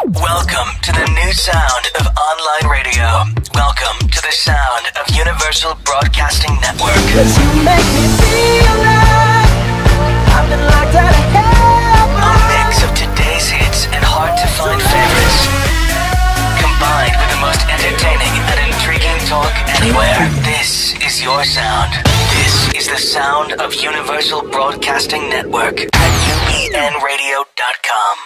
Welcome to the new sound of online radio. Welcome to the sound of Universal Broadcasting Network. 'Cause you make me feel like I've been locked out of hell. A mix of today's hits and hard-to-find favorites, combined with the most entertaining and intriguing talk anywhere. This is your sound. This is the sound of Universal Broadcasting Network at UPNradio.com.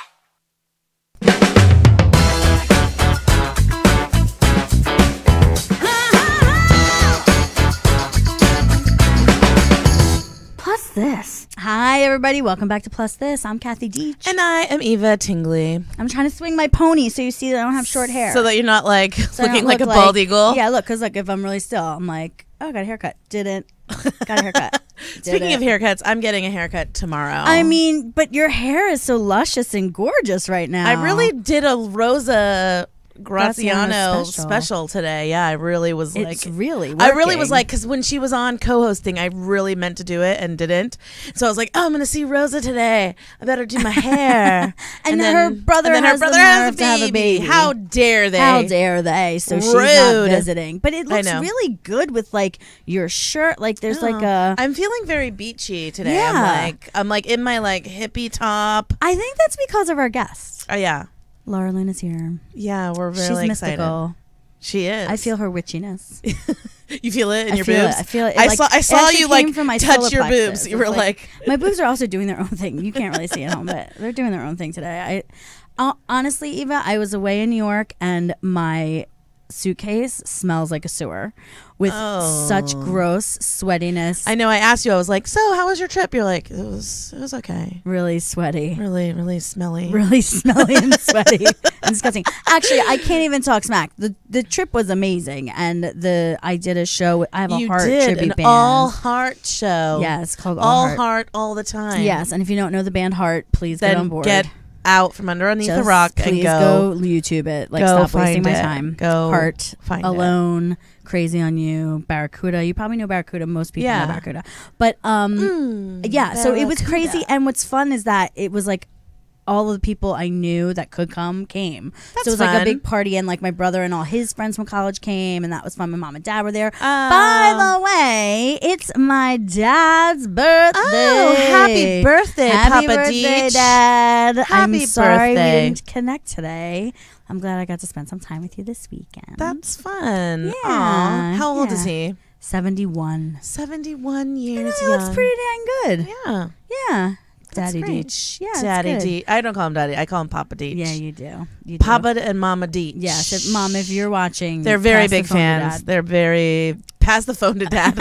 Plus This. Hi, everybody. Welcome back to Plus This. I'm Kathy Deach. And I am Eva Tingley. I'm trying to swing my pony so you see that I don't have short hair. So that you're not like So looking like a bald eagle. Yeah, look, because like if I'm really still, I'm like, oh, I got a haircut. Didn't. Got a haircut. Speaking of haircuts, I'm getting a haircut tomorrow. I mean, but your hair is so luscious and gorgeous right now. I really did a Rosa Graziano special today. Yeah, I really was It's like, really I really was working. like, because when she was on co-hosting, I really meant to do it and didn't. So I was like, oh, I'm gonna see Rosa today. I better do my hair. and then her brother has the nerve to have a baby. How dare they? How dare they? So she's not Rude. visiting. But it looks know. really good with like your shirt. Like there's like a. I'm feeling very beachy today. Yeah. I'm like in my like hippie top. I think that's because of our guest. Oh yeah. Laura Luna's here. Yeah, we're She's really excited. mystical. She is. I feel her witchiness. You feel it in your feel boobs? I feel it. I like, saw it you actually like came from my touch solar your plexus. boobs. You were It's like my boobs are also doing their own thing. You can't really see it at home, but they're doing their own thing today. Honestly, Eva, I was away in New York and my suitcase smells like a sewer with such gross sweatiness. I know. I asked you. I was like, "So, how was your trip?" You're like, "It was okay. Really sweaty. Really smelly. Really smelly and sweaty and disgusting. Actually, I can't even talk smack. The trip was amazing, and I did a show. I have a heart tribute band. All Heart show. Yeah, it's called All Heart. Heart all the time. Yes, and if you don't know the band Heart, please Then get on board. get out from underneath the Just rock and please go YouTube it. Like, go stop wasting find my it. time. Go Heart, find Alone, Crazy on You, Barracuda. You probably know Barracuda. Most people know Barracuda. But yeah, so it was crazy. And what's fun is that it was like all of the people I knew that could come came. That's so it was like a fun. big party, and like my brother and all his friends from college came, and that was fun. My mom and dad were there. By the way, it's my dad's birthday. Oh, happy birthday, Happy Papa birthday, Deech. Dad. I'm Happy sorry birthday. we didn't connect today. I'm glad I got to spend some time with you this weekend. That's fun. Yeah, Aw, how old is yeah. he? 71. 71 You know, years he young. looks pretty dang good. Yeah. Yeah. That's Daddy great. Deech. Yeah, it's Daddy good. Deech. I don't call him Daddy. I call him Papa Deech. Yeah, you do. You do. Papa and Mama Deech. Yes, Mom, if you're watching, They're very pass the big phone to fans. Dad. They're very... Pass the phone to Dad.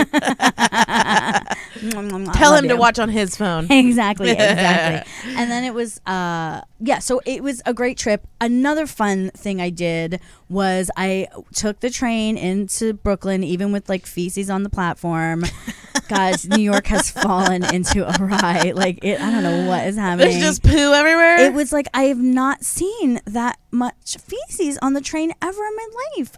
Tell him to watch on his phone. Exactly. And then it was so it was a great trip. Another fun thing I did was I took the train into Brooklyn, even with like feces on the platform. Guys, New York has fallen into a riot. Like I don't know what is happening. There's just poo everywhere. It was like I have not seen that much feces on the train ever in my life.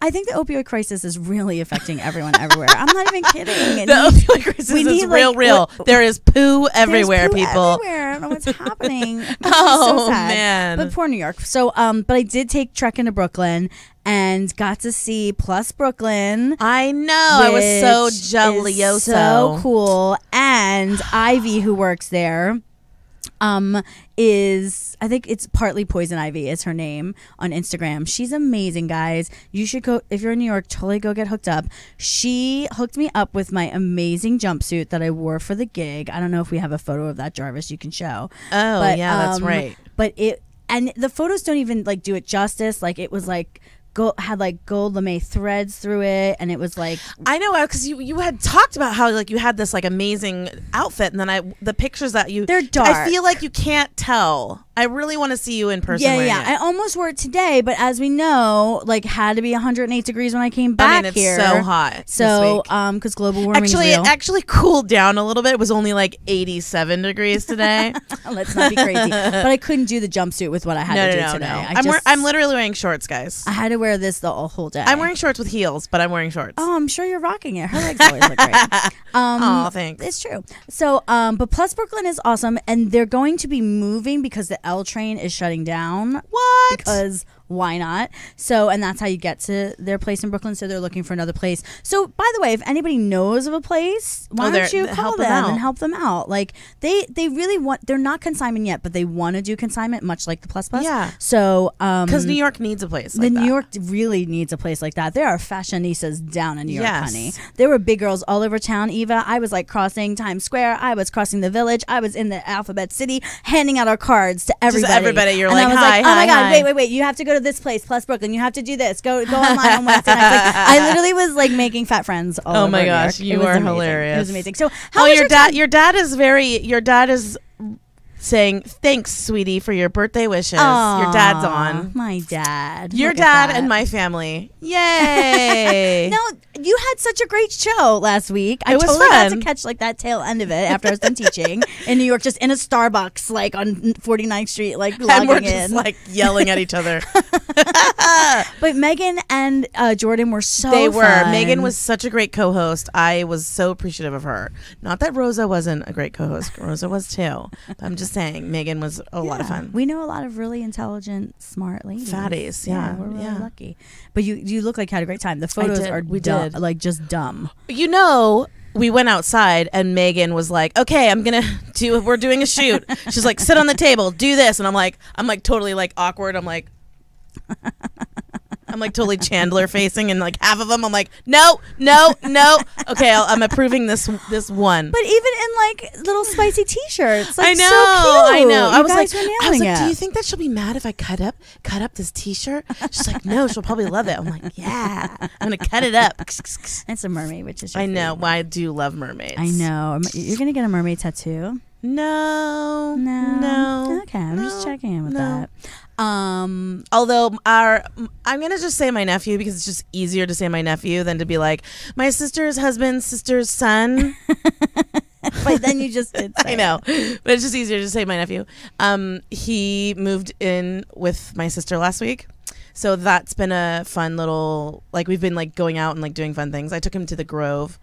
I think the opioid crisis is really affecting everyone everywhere. I'm not even kidding. The opioid crisis is real. There is poo everywhere, there's poo people. Everywhere. I don't know what's happening. Oh, so sad. man. But poor New York. So, but I did take trek into Brooklyn and got to see Plus Brooklyn. I know. I was so which jelly-oso. is so cool. And Ivy, who works there, is I think it's partly Poison Ivy is her name on Instagram. She's amazing, guys. You should go if you're in New York. Totally go get hooked up. She hooked me up with my amazing jumpsuit that I wore for the gig. I don't know if we have a photo of that, Jarvis. You can show. Oh, but, yeah, that's right. But the photos don't even like do it justice. Like it was like. Had like gold lame threads through it, and it was like I know because you had talked about how like you had this like amazing outfit, and then the pictures that they're dark. I feel like you can't tell. I really want to see you in person. Yeah. I almost wore it today, but as we know, like had to be 108 degrees when I came back it's here. so hot. So because global warming actually, is real. it actually cooled down a little bit. It was only like 87 degrees today. Let's not be crazy. But I couldn't do the jumpsuit with what I had to do today. No. I'm literally wearing shorts, guys. I had to wear this the whole day. I'm wearing shorts with heels, but I'm wearing shorts. Oh, I'm sure you're rocking it. Her legs always look great. Oh, thanks. It's true. So, but Plus Brooklyn is awesome, and they're going to be moving because the the L train is shutting down. What? Because why not? So, and that's how you get to their place in Brooklyn. So they're looking for another place. So, by the way, if anybody knows of a place, why don't you call them and help them out? Like they really want. They're not consignment yet, but they want to do consignment, much like the PlusThis. Yeah. So, because New York needs a place. Like New York really needs a place like that. There are fashionistas down in New York, Yes. honey. There were big girls all over town. Eva, I was like crossing Times Square. I was crossing the Village. I was in the Alphabet City, handing out our cards to everybody. Just everybody. You're and like, I was hi, like, hi, oh my god, hi. wait. You have to go to this place, Plus Brooklyn. You have to do this. Go online on Wednesday nights. Like, I literally was like making fat friends all over Oh my New gosh, York. you It was are amazing. hilarious. It was amazing. So, how was your dad? time? Your dad is your dad is saying thanks, sweetie, for your birthday wishes. Your dad's on. My dad. Your Look at dad that. and my family. Yay! No, you had such a great show last week. I It was totally got fun. to catch like that tail end of it after I was done teaching in New York, just in a Starbucks, like on 49th Street, like and logging we're in. just like yelling at each other. But Megan and Jordan were so They were. fun. Megan was such a great co-host. I was so appreciative of her. Not that Rosa wasn't a great co-host. Rosa was too. But I'm just saying, Megan was a lot of fun. We know a lot of really intelligent, smart ladies. Fatties, yeah, we're really yeah. lucky. But you look like you had a great time. The photos did. are We dumb, did. like just dumb. You know, we went outside and Megan was like, okay, we're doing a shoot. She's like, sit on the table, do this. And I'm like totally like awkward. I'm like totally Chandler facing, and like half of them I'm like, no. Okay, I'm approving this one. But even in like little spicy t-shirts, like, I know, so cute. I know. You guys were nailing it. do you think that she'll be mad if I cut up this t-shirt? She's like, no, she'll probably love it. I'm like, yeah, I'm gonna cut it up. It's a mermaid, which is your I know. favorite. Well, I do love mermaids. I know. You're gonna get a mermaid tattoo? No. Okay, I'm just checking in with that. Although I'm gonna just say my nephew, because it's just easier to say my nephew than to be like my sister's husband's sister's son. But then you just did say I know, but it's just easier to say my nephew. He moved in with my sister last week, so that's been a fun little, like, we've been like going out and like doing fun things. I took him to the Grove,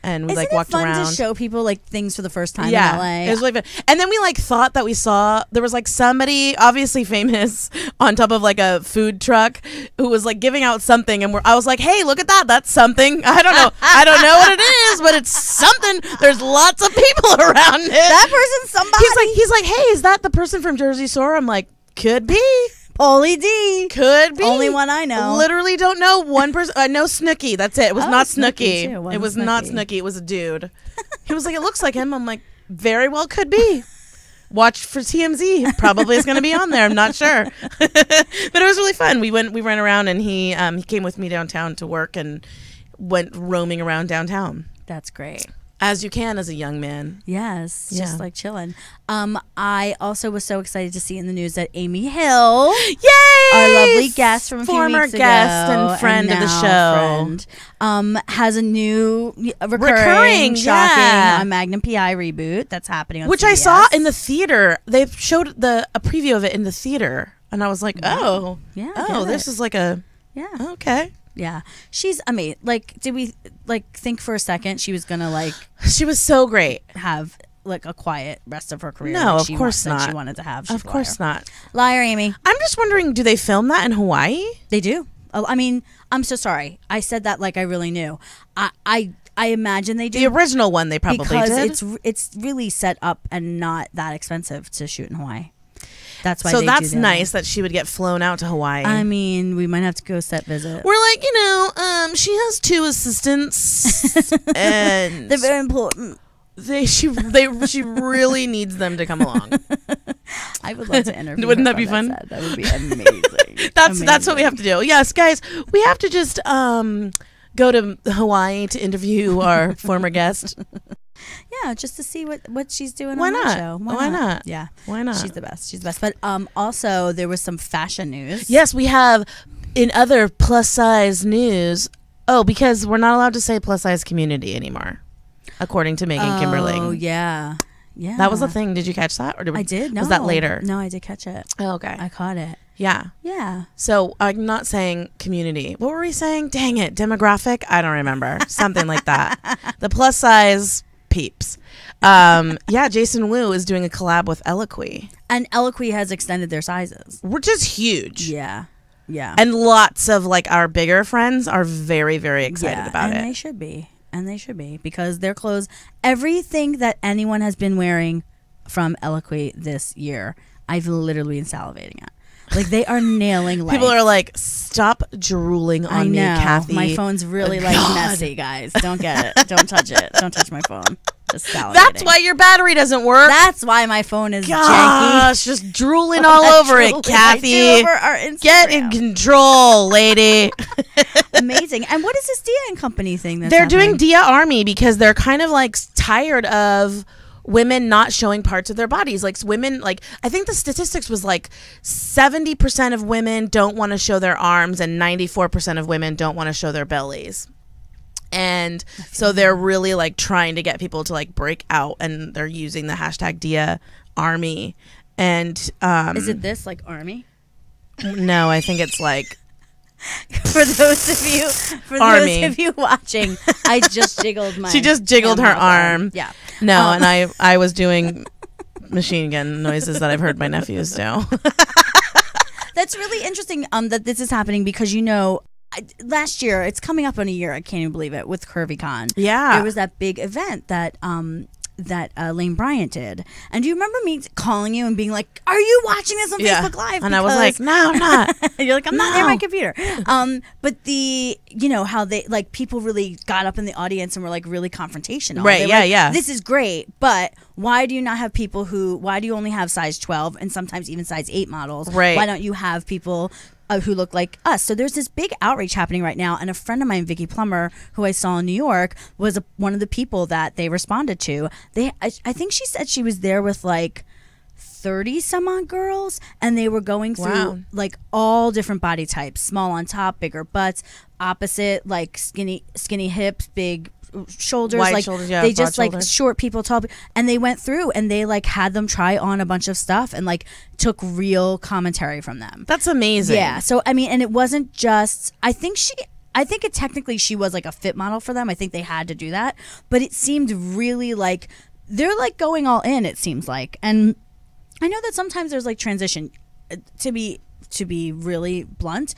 and we Isn't like it walked fun around. to show people like things for the first time Yeah, in LA? it was really fun. And then we like thought that we saw, there was like somebody obviously famous on top of like a food truck who was like giving out something, and I was like, hey, look at that, that's something. I don't know what it is, but it's something. There's lots of people around it. That person's somebody. He's like, hey, is that the person from Jersey Shore? I'm like, could be. Pauly D. Could be. Only one I know. Literally don't know one person. I know Snooki. That's it. It was not Snooki Snooki. too. It was Wasn't not Snooki. Snooki. It was a dude. He was like, it looks like him. I'm like, very well could be. Watch for TMZ. Probably is going to be on there. I'm not sure. But it was really fun. We ran around, and he came with me downtown to work and went roaming around downtown. That's great. As you can as a young man. Yes, Yeah. just like chilling. I also was so excited to see in the news that Amy Hill, Yay! our lovely guest from a few former weeks ago, guest and friend of the now show, friend, has a new Recurring, shocking yeah. Magnum PI reboot that's happening on which CBS. I saw in the theater. They showed a preview of it in the theater, and I was like, oh, Yeah, oh, get this it. is like a Yeah. okay. Yeah, she's amazing. Like, did we like think for a second she was gonna like She was so great. have like a quiet rest of her career? No, like of she course that not. She wanted to have. Of course not. Liar, Amy. I'm just wondering, do they film that in Hawaii? They do. I mean, I'm so sorry. I said that like I really knew. I imagine they do. The original one they probably because did. it's really set up and not that expensive to shoot in Hawaii. That's why. So they that's do the nice that she would get flown out to Hawaii. I mean, we might have to go set visit. We're like, she has 2 assistants, and They're very important. she really needs them to come along. I would love to interview. Wouldn't her that be from fun? set. That would be amazing. That's what we have to do. Yes, guys, we have to just go to Hawaii to interview our former guest. Yeah, just to see what she's doing Why on not? that show. Why not? Yeah. Why not? She's the best. She's the best. But also there was some fashion news. Yes, we have in other plus size news. Oh, because we're not allowed to say plus size community anymore, according to Megan Kimberling. Oh, yeah. Yeah. That was the thing. Did you catch that? Or I did. No. Was that later? No, I did catch it. Oh, okay. I caught it. Yeah. Yeah. So I'm not saying community. What were we saying? Dang it. Demographic? I don't remember. Something like that. The plus size peeps. Yeah, Jason Wu is doing a collab with Eloquy. And Eloquy has extended their sizes. which is huge. Yeah. Yeah. And lots of like our bigger friends are very, very excited about and it. they should be. And they should be, because their clothes, everything that anyone has been wearing from Eloquy this year, I've literally been salivating at. Like, they are nailing life. People are like, stop drooling on me, Kathy. My phone's really like messy, guys. Don't get it. Don't touch it. Don't touch my phone. Just salivating. That's why your battery doesn't work. That's why my phone is Gosh, just drooling all over it, Kathy. Over our Instagram. Get in control, lady. Amazing. And what is this Dia and Company thing that's They're happening? doing Dia Army because they're kind of like tired of women not showing parts of their bodies. Like women, like I think the statistics was like 70% of women don't want to show their arms and 94% of women don't want to show their bellies. And so they're really like trying to get people to like break out, and they're using the hashtag Dia Army. And is it this like army? No, I think it's like For those of you watching, I just jiggled my. She just jiggled her arm. Yeah. No, and I was doing machine gun noises that I've heard my nephews do. That's really interesting. That this is happening because last year, it's coming up on a year. I can't even believe it, with CurvyCon. Yeah, there was that big event that Lane Bryant did. And do you remember me calling you and being like, "Are you watching this on Facebook Live?" And I was like, "No, I'm not." You're like, "I'm not near my computer." But how they like people really got up in the audience and were like really confrontational. Right? Yeah. This is great, but why do you not have people why do you only have size 12 and sometimes even size 8 models? Right. Why don't you have people who look like us? So there's this big outreach happening right now, and a friend of mine, Vicky Plummer, who I saw in New York, was one of the people that they responded to. I think she said she was there with like 30 some odd girls, and they were going through like all different body types: small on top, bigger butts, opposite, like skinny hips, big shoulders, wide like shoulders, they just like shoulders. short people, tall people. And they went through and they like had them try on a bunch of stuff and like took real commentary from them. That's amazing. Yeah. So I mean, and it wasn't just, I think it technically she was like a fit model for them. I think they had to do that, but it seemed really like they're like going all in, it seems like. And I know that sometimes there's like transition. To be really blunt,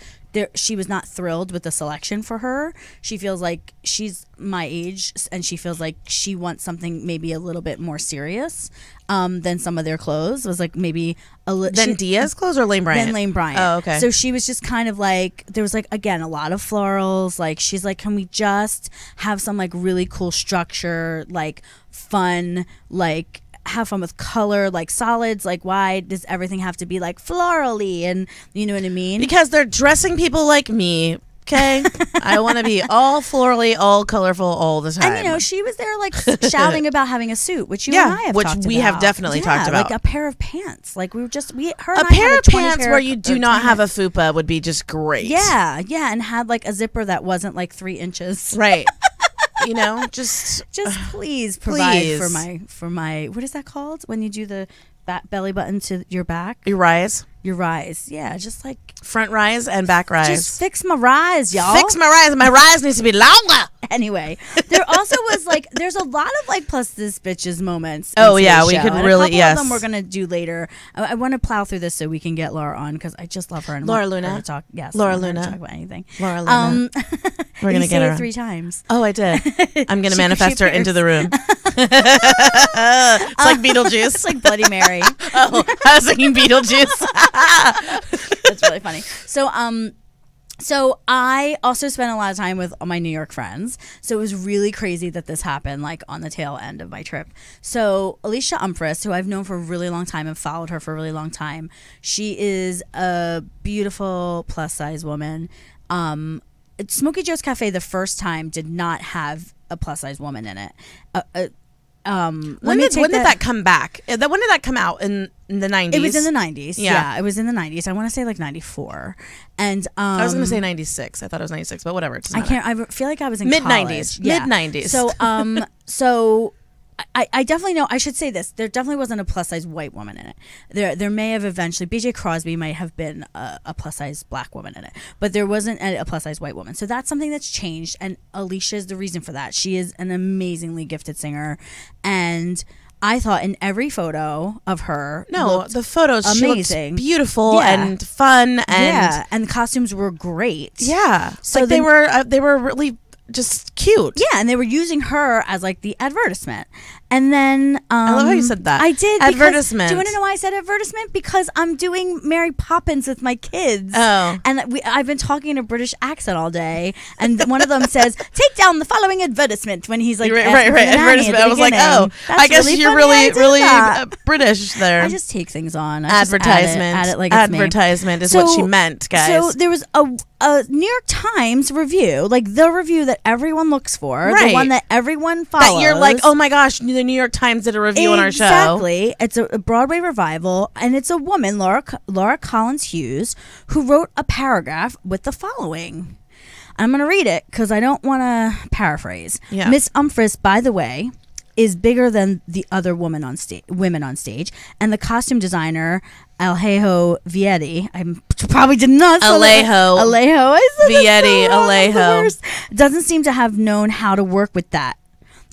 she was not thrilled with the selection for her. She feels like she's my age, and she feels like she wants something maybe a little bit more serious than some of their clothes. It was like maybe Then Dia's clothes or Lane Bryant? Then Lane Bryant. Oh, okay. So she was just kind of like, there was like, again, a lot of florals. Like, she's like, can we just have some like really cool structure, like fun, like have fun with color, like solids. Like, why does everything have to be like florally? And you know what I mean? Because they're dressing people like me. Okay, I want to be all florally, all colorful, all the time. And she was there like shouting about having a suit, which you and I have talked about. Which we have definitely talked about. Like a pair of pants. Like her and a I pair had of pants where you do not have a fupa would be just great. Yeah, and had like a zipper that wasn't like 3 inches. Right. Just please provide for my what is that called when you do the belly button to your back? Your rise. Yeah, just like front rise and back rise. Just fix my rise, y'all. Fix my rise. My rise needs to be longer. Anyway, there also was like there's a lot of like plus-this bitches moments. Oh yeah, we could really a couple of them we're gonna do later. I want to plow through this so we can get Laura on because I just love her. And Laura Luna. To talk, yes, Laura Luna. to talk about anything. Laura Luna. We're gonna get her it 3 times. Oh, I did. I'm gonna manifest her into the room. It's like Beetlejuice. It's like Bloody Mary. Oh, I was thinking Beetlejuice. That's really funny. So I also spent a lot of time with my New York friends. So it was really crazy that this happened like on the tail end of my trip. So Alicia Umphris, who I've known for a really long time and followed her for a really long time, she is a beautiful plus size woman. Smokey Joe's Cafe the first time did not have a plus size woman in it. When did that come back? When did that come out? In the 90s? It was in the 90s. Yeah, it was in the 90s. I want to say like 94. And I was going to say 96. I thought it was 96, but whatever. I feel like I was in mid college. 90s. Mid 90s. So I definitely know. I should say this. There definitely wasn't a plus size white woman in it. There may have eventually. BJ Crosby might have been a plus size black woman in it, but there wasn't a plus size white woman. So that's something that's changed, and Alicia is the reason for that. She is an amazingly gifted singer, and I thought in every photo of her, the photos amazing, she looked beautiful and fun, and the costumes were great. Yeah, so like they were really just cute. Yeah, and they were using her as like the advertisement. And then I love how you said that. I did. Advertisement. Do you want to know why I said advertisement? Because I'm doing Mary Poppins with my kids. Oh. And I've been talking in a British accent all day. And one of them says, take down the following advertisement when he's like, right. Advertisement. I was like, oh, I guess you're really British there. I just take things on. Advertisement. Add it like it's advertisement is what she meant, guys. So there was a New York Times review, like the review that everyone looks for, the one that everyone follows. That you're like, oh my gosh, the New York Times did a review on our show. Exactly. It's a Broadway revival, and it's a woman, Laura Collins Hughes, who wrote a paragraph with the following. I'm going to read it because I don't want to paraphrase. Yeah. Miss Umphris, by the way, is bigger than the other women on stage, and the costume designer Alejo Vietti, I probably did not say Alejo Vietti, Alejo doesn't seem to have known how to work with that,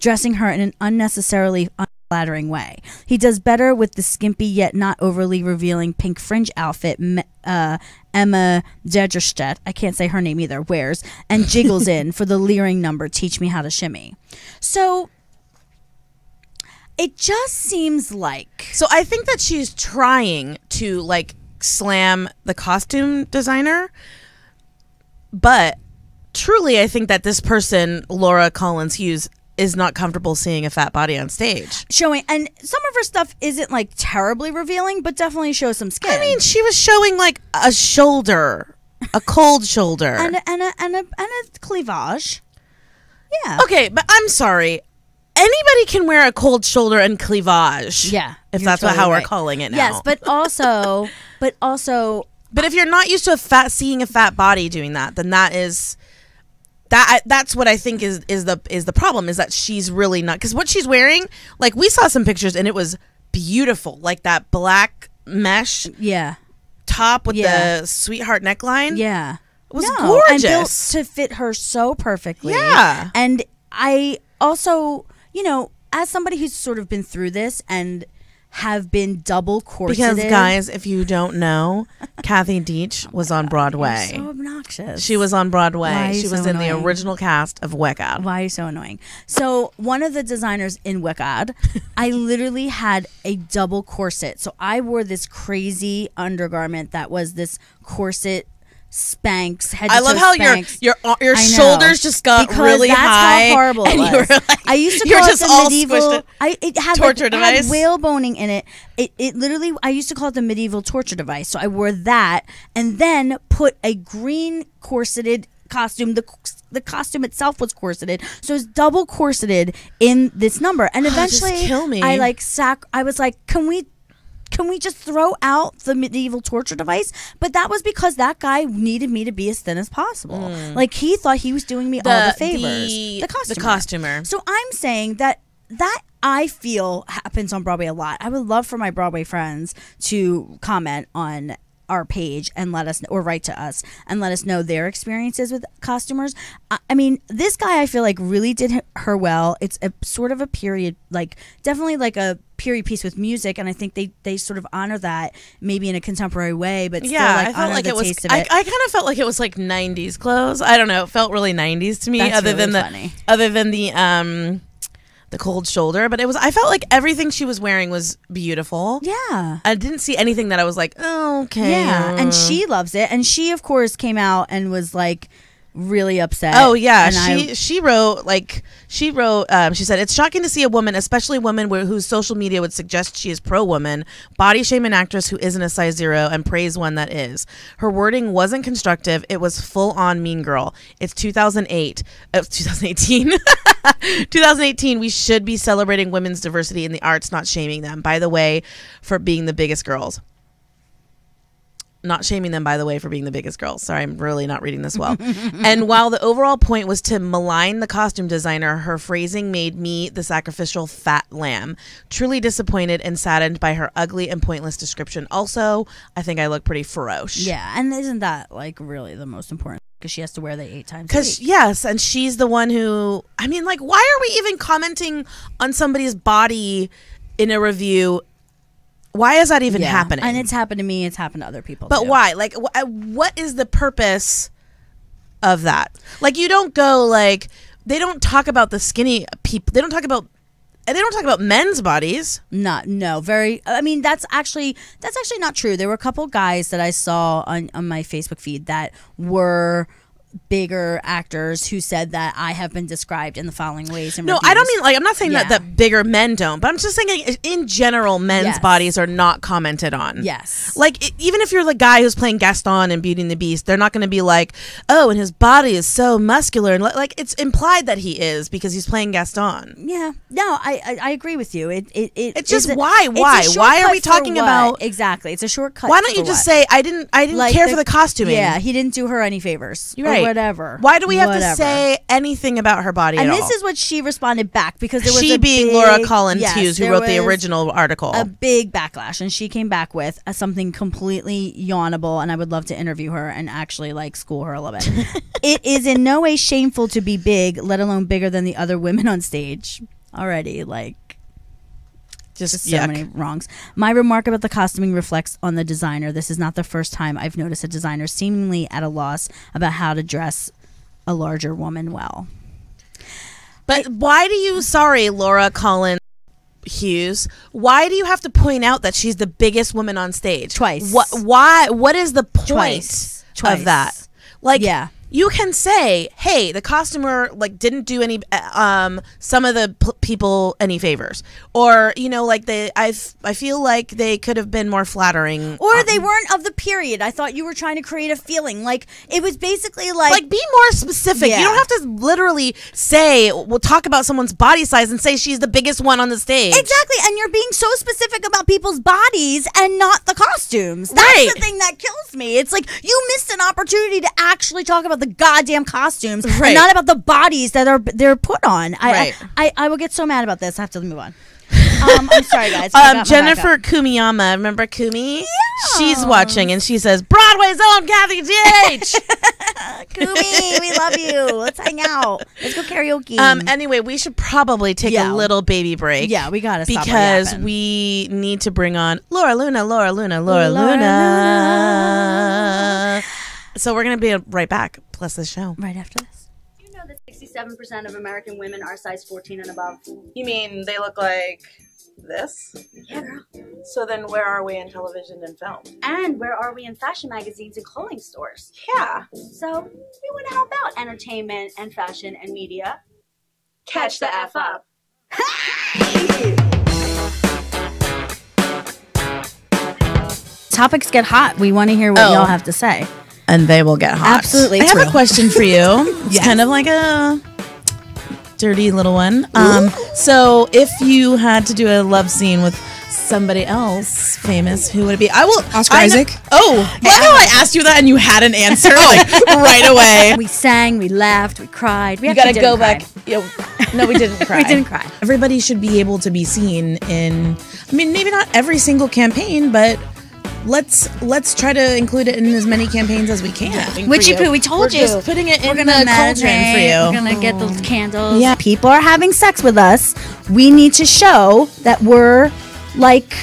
dressing her in an unnecessarily unflattering way. He does better with the skimpy yet not overly revealing pink fringe outfit Emma Dederstedt, I can't say her name either, wears and jiggles in for the leering number Teach Me How to Shimmy. So it just seems like... So I think that she's trying to like slam the costume designer, but truly I think that this person, Laura Collins Hughes, is not comfortable seeing a fat body on stage. Showing, and some of her stuff isn't like terribly revealing, but definitely shows some skin. I mean, she was showing like a shoulder, a cold shoulder. and a cleavage. Yeah. Okay, but I'm sorry. Anybody can wear a cold shoulder and cleavage. Yeah. If that's how we're calling it now. Yes, but also But if you're not used to seeing a fat body doing that, then that's what I think is the problem, is that she's really not, because what she's wearing, like we saw some pictures and it was beautiful, like that black mesh top with the sweetheart neckline. Yeah. It was gorgeous. And built to fit her so perfectly. Yeah. And I also, as somebody who's sort of been through this and have been double corseted. Because guys, if you don't know, Kathy Deitch was on Broadway. You're so obnoxious. She was on Broadway. She was in annoying? the original cast of Wicked. Why are you so annoying? So one of the designers in Wicked, I literally had a double corset. So I wore this crazy undergarment that was this corset Spanx, head to I love how Spanx. your shoulders just got because really that's high. How horrible it was. You were like, I used to you're call just it the all medieval. squished. It had torture like, device. It had whale boning in it. It literally. I used to call it the medieval torture device. So I wore that and then put a green corseted costume. The costume itself was corseted, so it's double corseted in this number. And eventually, just kill me. I was like, can we just throw out the medieval torture device? But that was because that guy needed me to be as thin as possible. Like he thought he was doing me all the favors. The costumer. So I'm saying that I feel happens on Broadway a lot. I would love for my Broadway friends to comment on our page and let us, or write to us and let us know their experiences with costumers. I mean, this guy I feel like really did her well. It's a sort of a period, like definitely like a period piece with music, and I think they sort of honor that maybe in a contemporary way, but still like I felt honor like the taste of it. I kind of felt like it was like 90s clothes. I don't know. It felt really 90s to me. That's other really than funny. the cold shoulder, but I felt like everything she was wearing was beautiful. Yeah. I didn't see anything that I was like, oh, okay. Yeah, and she loves it, and she of course came out and was like really upset. Oh yeah, and she wrote, she said, it's shocking to see a woman, especially a woman whose social media would suggest she is pro-woman, body shame an actress who isn't a size 0 and praise one that is. Her wording wasn't constructive. It was full on mean girl. It's 2018. 2018. We should be celebrating women's diversity in the arts, not shaming them, by the way, for being the biggest girls. Not shaming them, by the way, for being the biggest girls. Sorry, I'm really not reading this well. And while the overall point was to malign the costume designer, her phrasing made me the sacrificial fat lamb. Truly disappointed and saddened by her ugly and pointless description. Also, I think I look pretty ferocious. Yeah, and isn't that like really the most important? Because she has to wear the 8 times. Because yes, and she's the one who. I mean, like, why are we even commenting on somebody's body in a review. Why is that even happening? And it's happened to me. It's happened to other people. But too. why? Like, what is the purpose of that? Like, you don't go like, they don't talk about the skinny people. They don't talk about men's bodies. No, very. I mean, that's actually not true. There were a couple guys that I saw on my Facebook feed that were bigger actors who said that I have been described in the following ways. No, I don't mean like, I'm not saying that bigger men don't, but I'm just saying in general, men's bodies are not commented on. Yes. Like even if you're the guy who's playing Gaston in Beauty and the Beast, they're not going to be like, oh, and his body is so muscular, and like it's implied that he is because he's playing Gaston. Yeah. No, I agree with you. It's just why are we talking about exactly? It's a shortcut. Why don't you just say I didn't like care for the costuming? Yeah, he didn't do her any favors. You're right. Whatever. Why do we have to say anything about her body and at all? this is what she responded back, because there was she being big, Laura Collins Hughes, who wrote the original article. A big backlash, and she came back with something completely yawnable, and I would love to interview her and actually like school her a little bit. It is in no way shameful to be big, let alone bigger than the other women on stage. Already, like. Just so many wrongs. My remark about the costuming reflects on the designer. This is not the first time I've noticed a designer seemingly at a loss about how to dress a larger woman well. But why do you, Laura Collins Hughes, why do you have to point out that she's the biggest woman on stage? Twice. What is the point of that? Like, you can say, hey, the costumer like didn't do any some of the people any favors, or like I feel like they could have been more flattering, or they weren't of the period. I thought you were trying to create a feeling, like it was basically like be more specific. You don't have to literally say, we'll talk about someone's body size and say she's the biggest one on the stage. Exactly, and you're being so specific about people's bodies and not the costumes. That's the thing that kills me. It's like you missed an opportunity to actually talk about the goddamn costumes, and not about the bodies that they're put on. I will get so mad about this. I have to move on. I'm sorry, guys. Jennifer Kumiyama, remember Kumi? Yeah. She's watching, and she says, Broadway's own Kathy G.H. Kumi, we love you. Let's hang out. Let's go karaoke. Anyway, we should probably take a little baby break. Yeah, we gotta stop because we need to bring on Laura Luna. So we're going to be right back, plus the show. Right after this. Do you know that 67% of American women are size 14 and above? You mean they look like this? Yeah, girl. So then where are we in television and film? And where are we in fashion magazines and clothing stores? Yeah. So we want to help out entertainment and fashion and media. Catch the F up. Topics get hot. We want to hear what y'all have to say. And they will get hot. Absolutely. I have a question for you. It's kind of like a dirty little one. So if you had to do a love scene with somebody else famous, who would it be? Oscar Isaac. I asked you that and you had an answer like right away. We sang, we laughed, we cried. You gotta go back. No, we didn't cry. We didn't cry. Everybody should be able to be seen in, I mean, maybe not every single campaign, but let's try to include it in as many campaigns as we can. Witchy poo, we told you. We're just putting it in the cauldron for you. We're gonna get those candles. Yeah. People are having sex with us. We need to show that we're like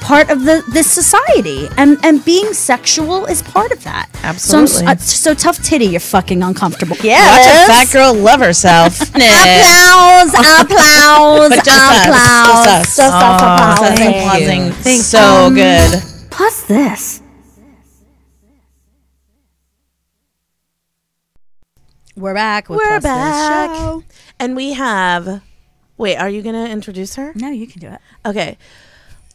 part of this society, and being sexual is part of that. Absolutely. So tough titty, you're fucking uncomfortable. Yeah. Watch a fat girl love herself. Applause. But just us. Applauding. So good. Plus this. We're back. We're back. And we have... Wait, are you going to introduce her? No, you can do it. Okay.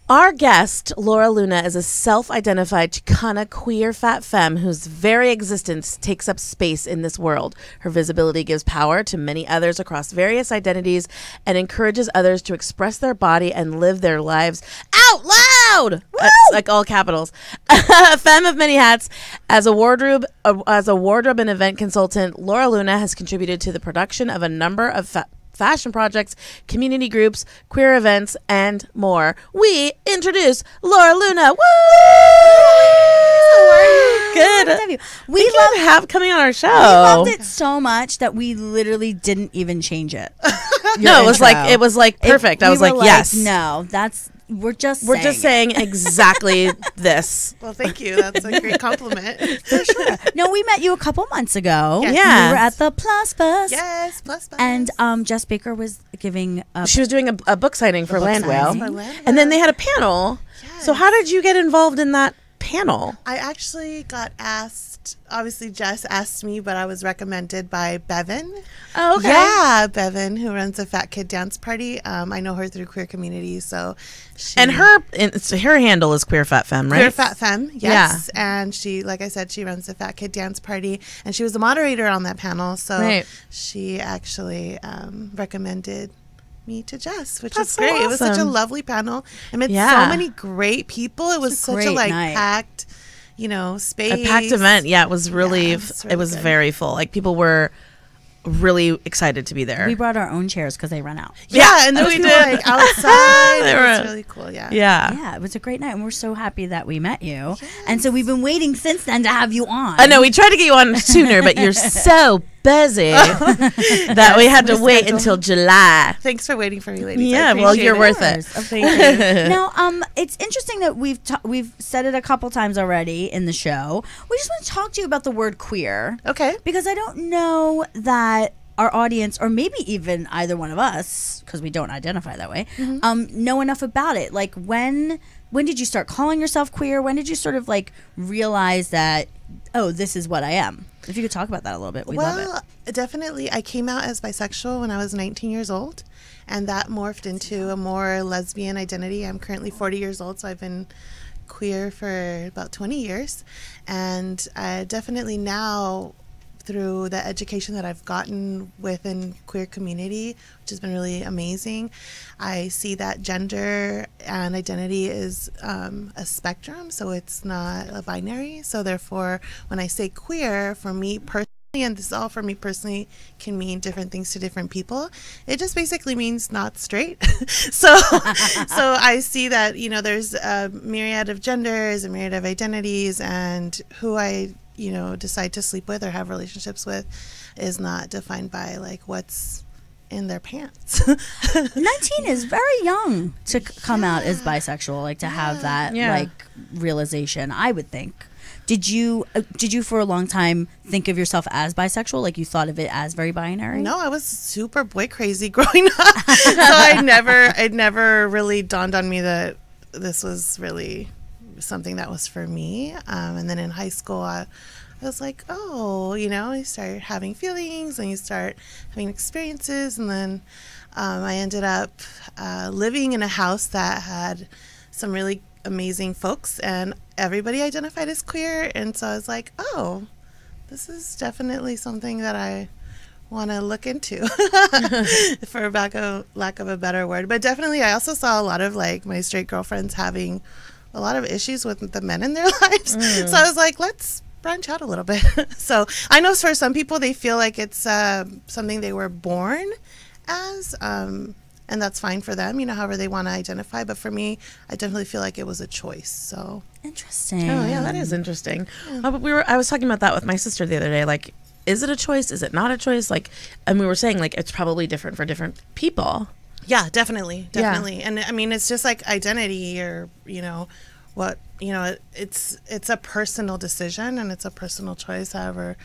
Our guest, Laura Luna, is a self-identified Xicana queer fat femme whose very existence takes up space in this world. Her visibility gives power to many others across various identities and encourages others to express their body and live their lives out loud. Like all capitals. A femme of many hats. As a wardrobe and event consultant, Laura Luna has contributed to the production of a number of fashion projects, community groups, queer events, and more. We introduce Laura Luna. Woo! Good. We love coming on our show. We loved it so much that we literally didn't even change it. No, it was like perfect. I was like, yes. No, we're just saying exactly this. Well, thank you. That's a great compliment. For sure. No, we met you a couple months ago. Yes. Yeah. We were at the PlusThis. Yes, PlusThis. And Jess Baker was giving She was doing a book signing for Landwell. signing. And then they had a panel. Yes. So how did you get involved in that panel? I actually got asked. Obviously, Jess asked me, but I was recommended by Bevan. Oh, okay. Yeah, Bevan, who runs a Fat Kid Dance Party. I know her through Queer Community, so And her handle is Queer Fat Femme, right? Queer Fat Femme, yes. Yeah. And she, like I said, she runs the Fat Kid Dance Party, and she was the moderator on that panel. So she actually recommended me to Jess, which is great. It was such a lovely panel. I met so many great people. It was such a packed, space. A packed event. Yeah, it was really, it was very full. Like people were really excited to be there. We brought our own chairs because they ran out. Yeah, and then we did outside. It was really cool. Yeah, it was a great night, and we're so happy that we met you. Yes. And so we've been waiting since then to have you on. I know we tried to get you on sooner, but you're so busy that we had to wait until July. Thanks for waiting for me, ladies. Yeah, well, you're worth it. Thank you. Now, it's interesting that we've said it a couple times already in the show. We just want to talk to you about the word queer. Okay. Because I don't know that our audience, or maybe even either one of us, because we don't identify that way, know enough about it. Like, when did you start calling yourself queer? When did you sort of realize that, oh, this is what I am? If you could talk about that a little bit, we'd love it. Definitely. I came out as bisexual when I was 19 years old, and that morphed into a more lesbian identity. I'm currently 40 years old, so I've been queer for about 20 years. And I definitely now, through the education that I've gotten within queer community, which has been really amazing, I see that gender and identity is a spectrum, so it's not a binary. So therefore, when I say queer, for me personally, and this is all for me personally, can mean different things to different people. It just basically means not straight. so I see that, there's a myriad of genders, a myriad of identities, and who I decide to sleep with or have relationships with is not defined by what's in their pants. 19 is very young to come out as bisexual, to have that realization, I would think. Did you for a long time think of yourself as bisexual? You thought of it as very binary? No, I was super boy crazy growing up. So it never really dawned on me that this was really something that was for me. And then in high school, I was like, oh, you start having feelings and you start having experiences. And then I ended up living in a house that had some really amazing folks, and everybody identified as queer. And so I was like, oh, this is definitely something that I want to look into, for lack of a better word. But definitely I also saw a lot of my straight girlfriends having a lot of issues with the men in their lives. So I was like, let's branch out a little bit. So I know for some people they feel like it's something they were born as, and that's fine for them, however they want to identify. But for me, I definitely feel like it was a choice. So interesting. Oh yeah, that is interesting. Yeah. But I was talking about that with my sister the other day. Is it a choice? Is it not a choice? And we were saying it's probably different for different people. Yeah, definitely. And I mean, it's just identity, or what it's a personal decision, and it's a personal choice, however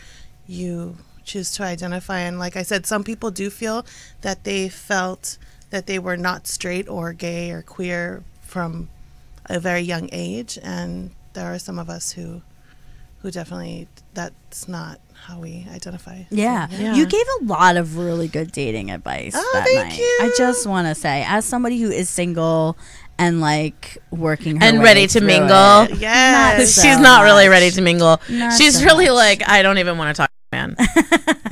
you choose to identify. And like I said, some people do feel that they felt that they were not straight or gay or queer from a very young age, and there are some of us who definitely, that's not how we identify. Yeah. You gave a lot of really good dating advice that thank night. you. I just want to say, as somebody who is single and working her and way ready to through mingle. it, Yes. so She's not really much. ready to mingle. Not She's so really much. I don't even want to talk to a man.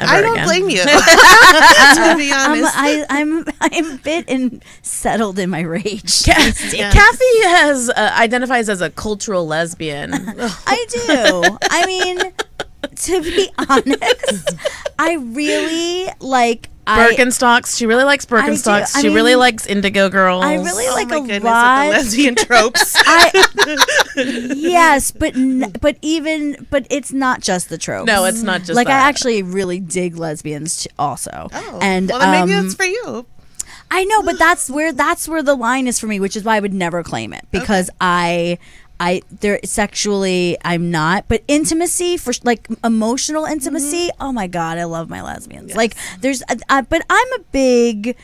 I don't again. blame you. To be honest. I'm a bit settled in my rage. Kathy has identifies as a cultural lesbian. I do. I mean, to be honest, I really Birkenstocks. She really likes Birkenstocks. I she mean, really likes Indigo Girls. I really Oh like my a goodness, lot. with the lesbian tropes. Yes, but it's not just the tropes. No, it's not just I that. actually really dig lesbians also. Oh, and well, then maybe that's for you. I know, but that's where the line is for me, which is why I would never claim it, because there sexually I'm not, but intimacy for like emotional intimacy. Oh my God, I love my lesbians. Like there's, but I'm a big.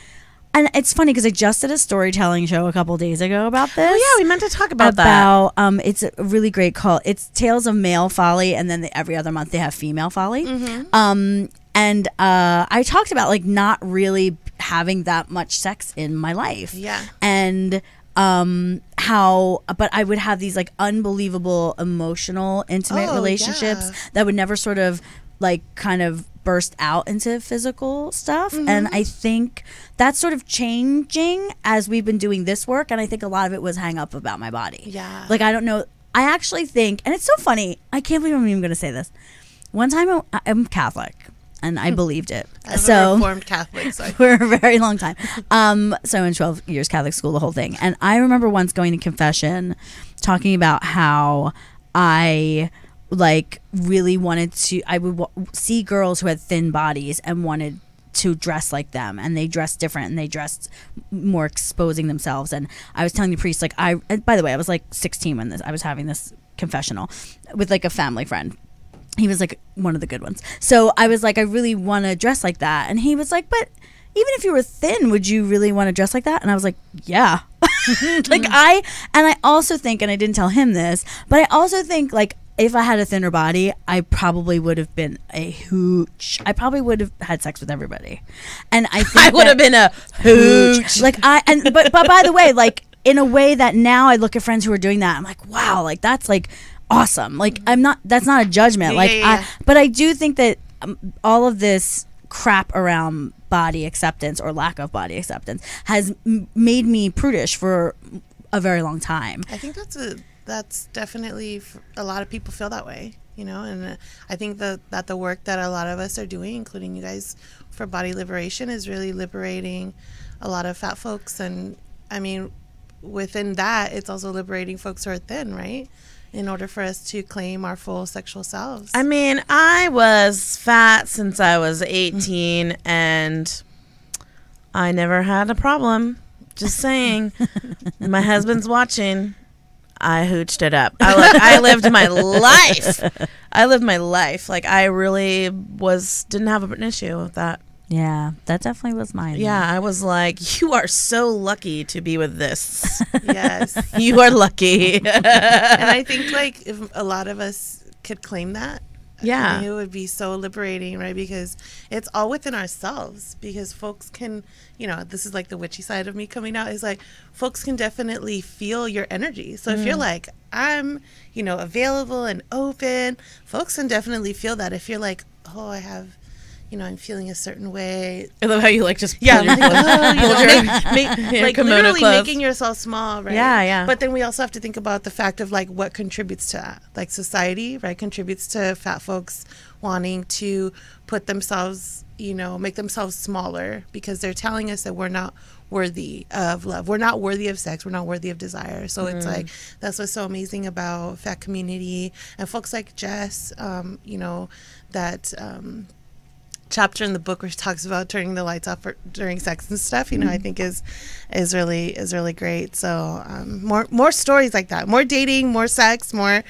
And it's funny because I just did a storytelling show a couple days ago about this. Oh yeah, we meant to talk about that. It's a really great call. It's Tales of Male Folly, and then every other month they have Female Folly. And I talked about like not really having that much sex in my life. Yeah. And but I would have these like unbelievable emotional, intimate relationships that would never sort of like kind of burst out into physical stuff. And I think that's sort of changing as we've been doing this work, and I think a lot of it was hang up about my body. Like I don't know, I actually think, and it's so funny, I can't believe I'm even gonna say this. One time I'm Catholic and I believed it. A Reformed Catholic for a very long time. So in 12 years Catholic school, the whole thing. And I remember once going to confession talking about how I like really wanted to, I would see girls who had thin bodies and wanted to dress like them, and they dressed different and they dressed more exposing themselves. And I was telling the priest, like, and by the way, I was like 16 when I was having this confessional with like a family friend. He was like one of the good ones. So I was like, I really want to dress like that. And he was like, but even if you were thin, would you really want to dress like that? And I was like, yeah. I also think, and I didn't tell him this, but I also think like if I had a thinner body, I probably would have been a hooch. I probably would have had sex with everybody. And I think I would have been a hooch. Like but by the way, like in a way that now I look at friends who are doing that, I'm like, wow, like that's like awesome. Like that's not a judgment. But I do think that all of this crap around body acceptance or lack of body acceptance has made me prudish for a very long time. I think that's definitely, a lot of people feel that way, you know, and I think that the work that a lot of us are doing, including you guys, for body liberation is really liberating a lot of fat folks. And I mean, within that, it's also liberating folks who are thin, right? In order for us to claim our full sexual selves. I mean, I was fat since I was 18 and I never had a problem. Just saying. My husband's watching. I hooched it up. I lived my life. I lived my life. Like I really didn't have an issue with that. Yeah, that definitely was mine. Yeah, I was like, you are so lucky to be with this. Yes. You are lucky. And I think like if a lot of us could claim that, yeah, I mean, it would be so liberating, right? Because it's all within ourselves, because folks can, you know, this is like the witchy side of me coming out, is like folks can definitely feel your energy. So if you're like, I'm, you know, available and open, folks can definitely feel that. If you're like, oh, I have, you know, I'm feeling a certain way. I love how you like just pull your clothes. Like literally making yourself small, right? Yeah, yeah. But then we also have to think about the fact of like what contributes to that. Like society, right, contributes to fat folks wanting to put themselves, you know, make themselves smaller because they're telling us that we're not worthy of love. We're not worthy of sex. We're not worthy of desire. So it's like, that's what's so amazing about fat community and folks like Jess, you know, that, chapter in the book where she talks about turning the lights off during sex and stuff, you know, I think is really great. So more stories like that, more dating, more sex, more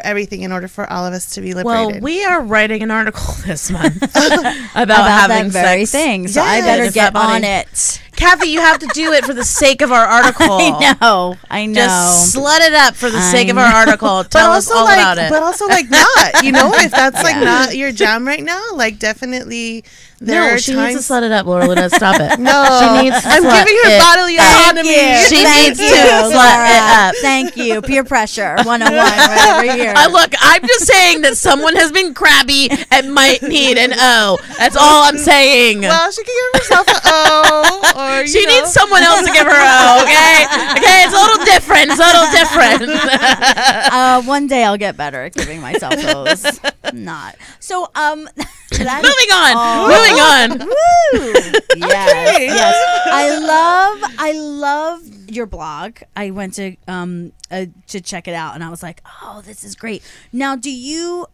everything in order for all of us to be liberated. Well, we are writing an article this month about having that very sex. thing. So I better get on it. Kathy, you have to do it for the sake of our article. I know. Just slut it up for the sake of our article. Tell us all about it. But also, like, not, you know, if that's like not your jam right now, like definitely there are she times. needs to slut it up, Laura. Let's stop it. No, she needs to I'm slut giving her it. bodily autonomy. She needs to slut it up. Thank you. Peer pressure 101 right over here. Look, I'm just saying that someone has been crabby and might need an O. That's all I'm saying. Well, she can give herself an O, or she needs someone else to give her O. Okay, it's a little different. One day I'll get better at giving myself those. Not so. Moving on. Woo! Yes. I love your blog. I went to check it out, and I was like, oh, this is great. Now,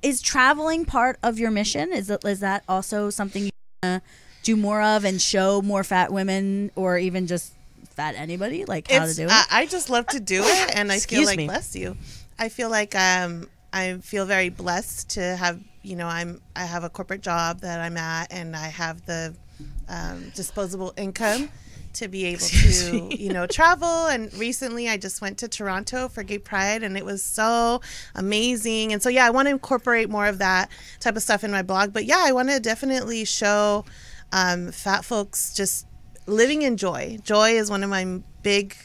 is traveling part of your mission? Is that also something you want to do more of and show more fat women or even just fat anybody like how to do it? I just love to do it, and I feel Excuse like me. bless you. I feel like I feel very blessed to have, I have a corporate job that I'm at, and I have the disposable income to be able to, travel. And recently I just went to Toronto for Gay Pride, and it was so amazing. And so, I want to incorporate more of that type of stuff in my blog. But I want to definitely show fat folks just living in joy. Joy is one of my big,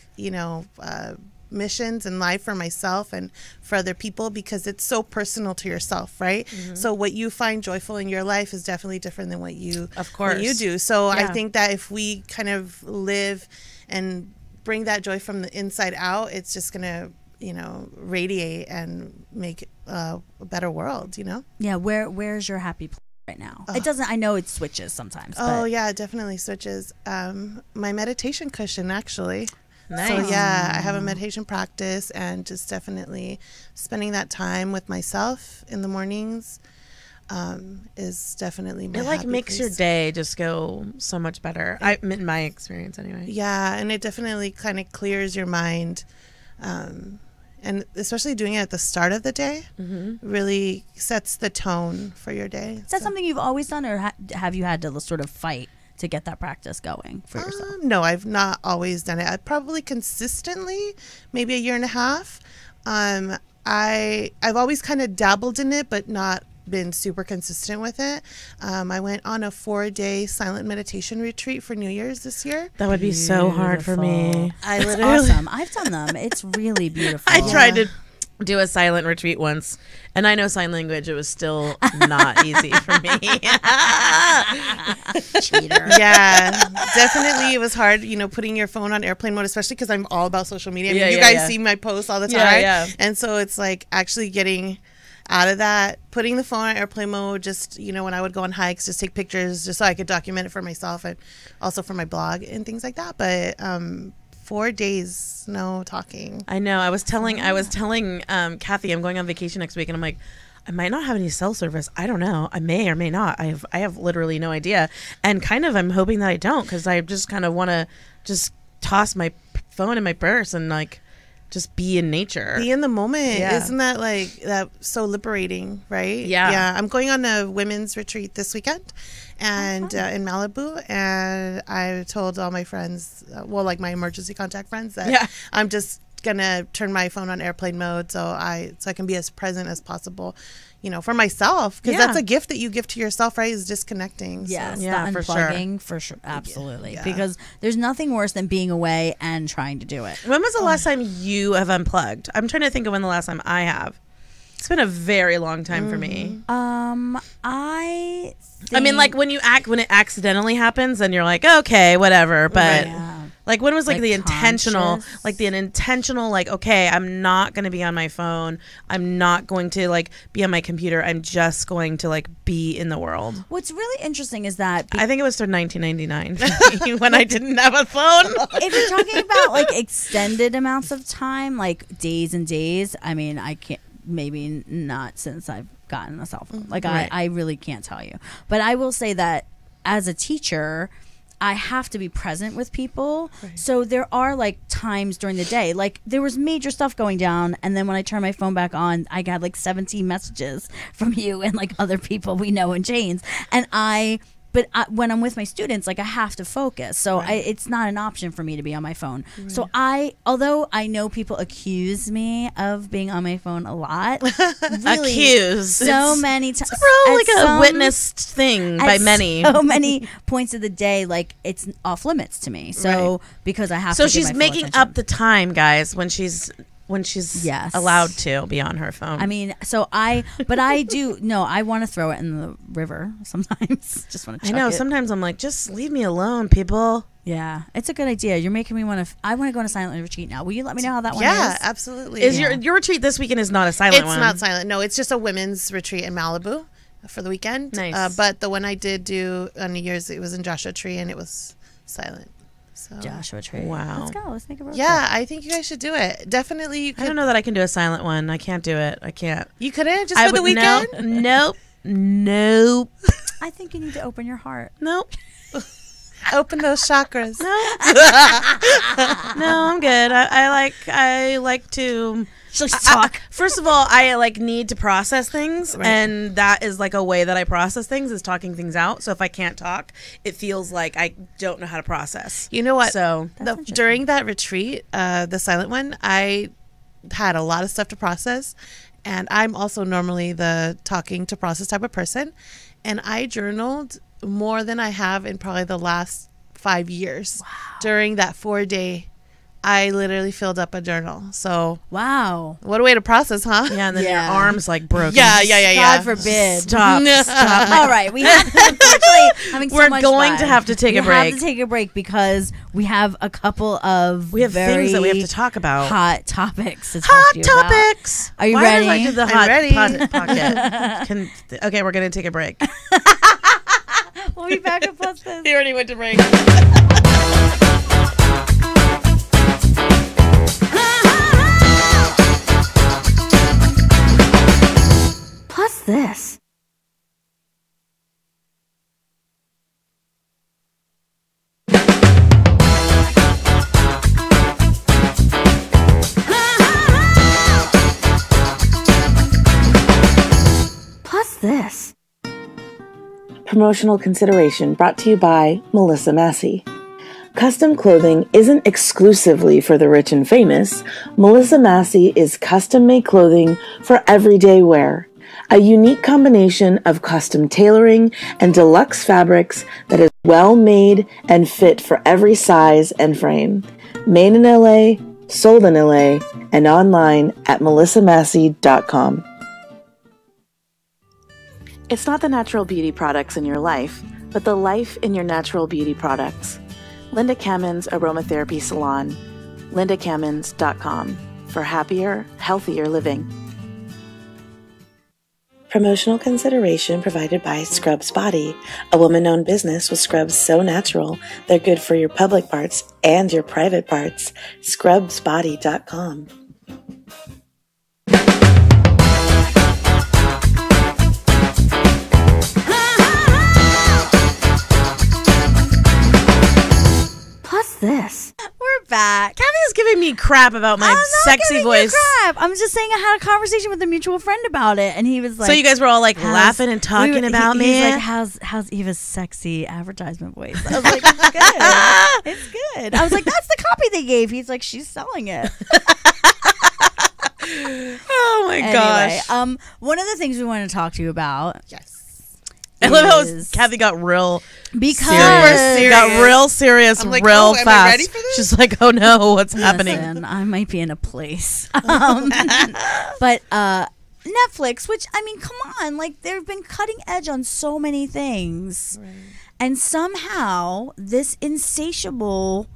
missions in life for myself and for other people, because it's so personal to yourself, right? So what you find joyful in your life is definitely different than what you do. So I think that if we kind of live and bring that joy from the inside out, it's just gonna radiate and make a better world. Yeah, where's your happy place right now? It doesn't. I know it switches sometimes. Oh but. yeah, it definitely switches. My meditation cushion, actually. Nice. So I have a meditation practice, and just definitely spending that time with myself in the mornings is definitely my happy makes place. your day just go so much better. In my experience, anyway. Yeah, and it definitely kind of clears your mind, and especially doing it at the start of the day really sets the tone for your day. Is that something you've always done, or have you had to sort of fight to get that practice going for yourself? No, I've not always done it. I probably consistently, maybe a year and a half. I've always kind of dabbled in it, but not been super consistent with it. I went on a 4-day silent meditation retreat for New Year's this year. That would be so hard for me. It's awesome. I've done them. It's really beautiful. I tried to do a silent retreat once, and I know sign language. It was still not easy for me. Cheater. Yeah, definitely. It was hard, putting your phone on airplane mode, especially because I'm all about social media. I mean, you guys see my posts all the time. Yeah. And so it's like actually getting out of that, putting the phone on airplane mode, just, when I would go on hikes, just take pictures just so I could document it for myself and also for my blog and things like that. But 4 days, no talking. I know. I was telling Kathy I'm going on vacation next week, and I'm like, I might not have any cell service. I don't know. I may or may not. I have literally no idea. And kind of I'm hoping that I don't, because I just kind of want to just toss my phone in my purse and like just be in nature. Be in the moment. Yeah. Isn't that so liberating, right? Yeah. I'm going on a women's retreat this weekend, and in Malibu, and I told all my friends, my emergency contact friends, that I'm just gonna turn my phone on airplane mode so I can be as present as possible, for myself, because that's a gift that you give to yourself, right? Is disconnecting. Yes, So. the for sure. unplugging, for sure, absolutely. Because there's nothing worse than being away and trying to do it. When was the last time you have unplugged? I'm trying to think of when the last time I have. It's been a very long time for me. I mean, like when it accidentally happens, and you're like, okay, whatever. But like, when was like the intentional, like, okay, I'm not going to be on my phone. I'm not going to like be on my computer. I'm just going to like be in the world. What's really interesting is that I think it was 1999 when I didn't have a phone. if you're talking about like extended amounts of time, like days and days, I mean, I can't. Maybe not since I've gotten a cell phone. Like I really can't tell you. But I will say that as a teacher, I have to be present with people. Right. So there are like times during the day, like there was major stuff going down, and then when I turned my phone back on, I got like 17 messages from you and like other people we know in chains. And when I'm with my students, like I have to focus. So it's not an option for me to be on my phone. Right. So although I know people accuse me of being on my phone a lot, really accused so many times. It's like a witnessed thing by many. So many points of the day, like it's off limits to me. So because I have to. So she's making up the time, guys, when she's allowed to be on her phone. I mean, I want to throw it in the river sometimes. Just want to chuck it. Sometimes I'm like, just leave me alone, people. Yeah, it's a good idea. You're making me want to. I want to go on a silent retreat now. Will you let me know how that one is? Yeah, absolutely. Is your retreat this weekend is not a silent one? It's not silent. No, it's just a women's retreat in Malibu for the weekend. Nice. But the one I did do on New Year's, it was in Joshua Tree, and it was silent. So. Joshua Tree. Wow. Let's go. Let's make it real quick. I think you guys should do it. Definitely. You could. I don't know that I can do a silent one. I can't do it. I can't. You couldn't just for the weekend? Nope. I think you need to open your heart. Nope. Open those chakras. No, I'm good. I like to. She likes to talk. First of all, I like need to process things, Right. and that is like a way that I process things is talking things out. So if I can't talk, it feels like I don't know how to process. You know what? So During that retreat, the silent one, I had a lot of stuff to process, and I'm also normally the talking to process type of person, and I journaled more than I have in probably the last 5 years. Wow. During that 4-day, I literally filled up a journal. So Wow. what a way to process, huh? yeah, and then Yeah. your arms like broken. Yeah. God forbid. Stop. Stop. All right, we have unfortunately having so We're much going fun. to have to take a We break. have to take a break because we have a couple of We have very things that we have to talk about. hot topics. To talk Hot to you about. topics. Are you Why ready? did I do the I'm hot ready. pocket? Okay, we're gonna take a break. We'll be back at PlusThis. He already went to break. PlusThis. PlusThis. Promotional consideration brought to you by Melissa Massey. Custom clothing isn't exclusively for the rich and famous. Melissa Massey is custom-made clothing for everyday wear. A unique combination of custom tailoring and deluxe fabrics that is well made and fit for every size and frame. Made in LA, sold in LA, and online at melissamassey.com. It's not the natural beauty products in your life, but the life in your natural beauty products. Linda Kammen's Aromatherapy Salon, lindakamens.com, for happier, healthier living. Promotional consideration provided by Scrubs Body, a woman-owned business with scrubs so natural they're good for your public parts and your private parts. Scrubsbody.com. PlusThis. We're back. Kathy is giving me crap about my I'm not sexy giving voice. you crap. I'm just saying I had a conversation with a mutual friend about it, and he was like, So you guys were all like how's- laughing and talking about me. He's like, how's Eva's sexy advertisement voice? I was like, it's good. It's good. I was like, that's the copy they gave. He's like, she's selling it. Oh my Anyway, gosh! one of the things we want to talk to you about Yes. I love how is- Kathy got real because serious. Got real serious, I'm like, real oh, am I fast. ready for this? She's like, oh no, what's happening? Listen, I might be in a place. But Netflix, which, I mean, come on, like, they've been cutting edge on so many things. Right. And somehow this Insatiable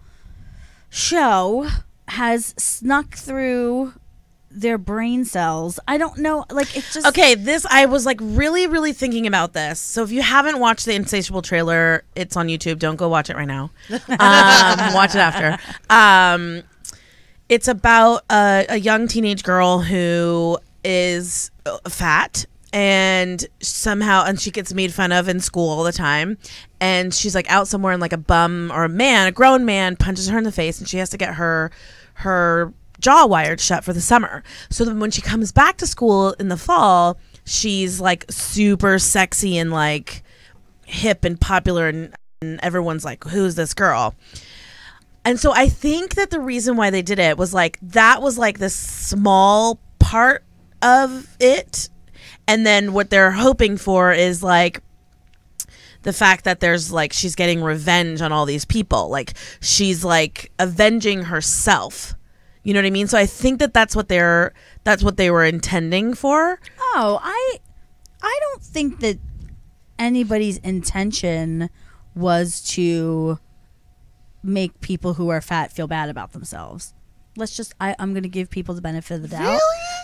show has snuck through their brain cells. I don't know, like, it's just Okay, I was like really thinking about this. So if you haven't watched the Insatiable trailer, it's on YouTube. Don't go watch it right now. Watch it after. It's about a young teenage girl who is fat and she gets made fun of in school all the time, and she's like out somewhere and like a bum or a grown man punches her in the face, and she has to get her jaw wired shut for the summer. So then when she comes back to school in the fall, she's like super sexy and like hip and popular, and everyone's like, who's this girl? And so I think that the reason why they did it was like that was like this small part of it, and then what they're hoping for is like the fact that there's like she's getting revenge on all these people, like she's like avenging herself. You know what I mean? So I think that's what they were intending for. Oh, I don't think that anybody's intention was to make people who are fat feel bad about themselves. I'm going to give people the benefit of the doubt. Really?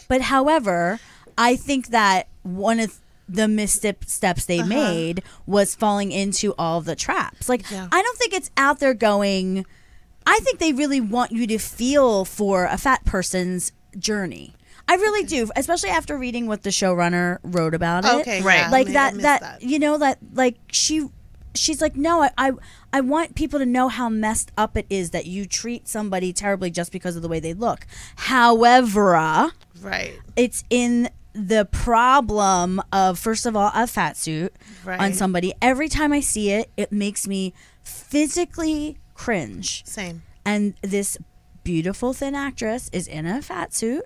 But however, I think that one of the missteps they made was falling into all of the traps. Like, Yeah. I don't think it's out there going, I think they really want you to feel for a fat person's journey. I really do, especially after reading what the showrunner wrote about it. Okay, Right. yeah, Like I that missed you know, that like she's like, no, I want people to know how messed up it is that you treat somebody terribly just because of the way they look. However, Right. it's in the problem of, first of all, a fat suit on somebody. Every time I see it, it makes me physically cringe. Same. And this beautiful thin actress is in a fat suit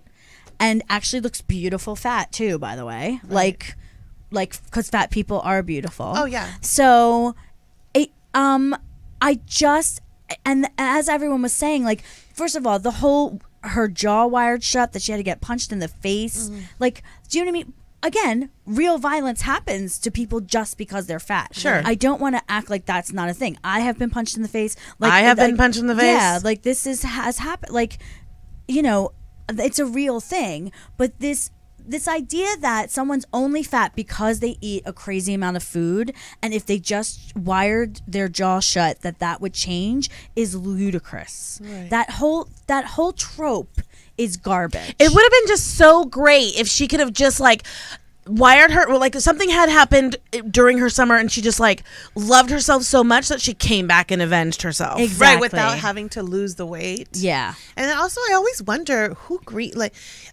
and actually looks beautiful fat too, by the way. Like because fat people are beautiful. Oh yeah. So I just, and as everyone was saying, like, first of all, her jaw wired shut, that she had to get punched in the face. Like, do you know what I mean? Again, real violence happens to people just because they're fat. Sure. I don't want to act like that's not a thing. I have been punched in the face. Like, I have been punched in the face. Yeah, like this has happened. Like, you know, it's a real thing. But this idea that someone's only fat because they eat a crazy amount of food, and if they just wired their jaw shut, that would change, is ludicrous. Right. That whole trope is garbage. It would have been just so great if she could have just like wired her, or like something had happened during her summer and she just like loved herself so much that she came back and avenged herself. Exactly. Right, without having to lose the weight. Yeah. And then also, I always wonder who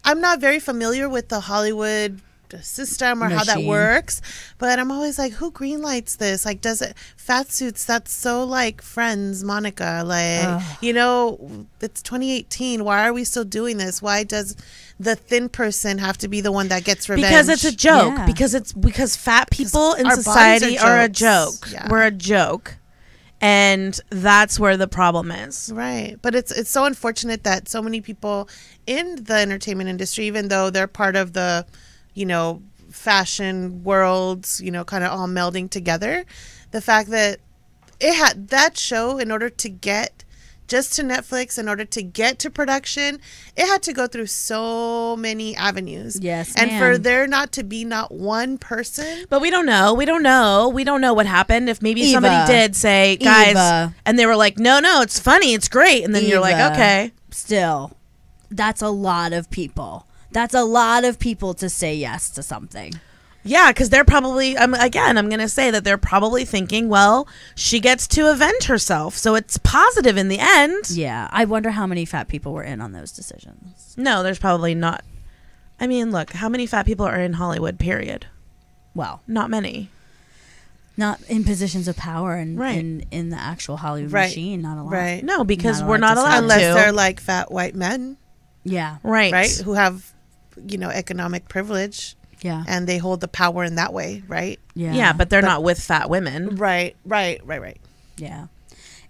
I'm not very familiar with the Hollywood system or how that Machine. works, but I'm always like, who greenlights this? Like, does it fat suits? That's so like Friends, Monica. Like, you know, it's 2018. Why are we still doing this? Why does the thin person have to be the one that gets revenge? Because it's a joke. Yeah. Because fat people in our society bodies are a jokes. joke. Yeah. We're a joke. And that's where the problem is. Right. But it's so unfortunate that so many people in the entertainment industry, even though they're part of the, you know, fashion worlds, you know, kind of all melding together, the fact that it had that show, in order to get just to Netflix, in order to get to production, it had to go through so many avenues. Yes, and ma'am. for there not to be not one person. But we don't know. We don't know what happened. If maybe somebody Eva. did say, guys, Eva. and they were like, no, it's funny, it's great. And then you're like, Eva. okay. Still, that's a lot of people. That's a lot of people to say yes to something. Yeah, because they're probably, I'm going to say that they're probably thinking, well, she gets to avenge herself. So it's positive in the end. Yeah. I wonder how many fat people were in on those decisions. No, there's probably not. I mean, look, how many fat people are in Hollywood, period? Well, Not many. not in positions of power and Right. in the actual Hollywood Right. machine. Not a lot. Right. No, because Not we're not allowed to allowed say. Unless to. they're like fat white men, Yeah. right. right? Who have, you know, economic privilege. Yeah. And they hold the power in that way, right? Yeah. Yeah, but they're not with fat women. Right. Yeah.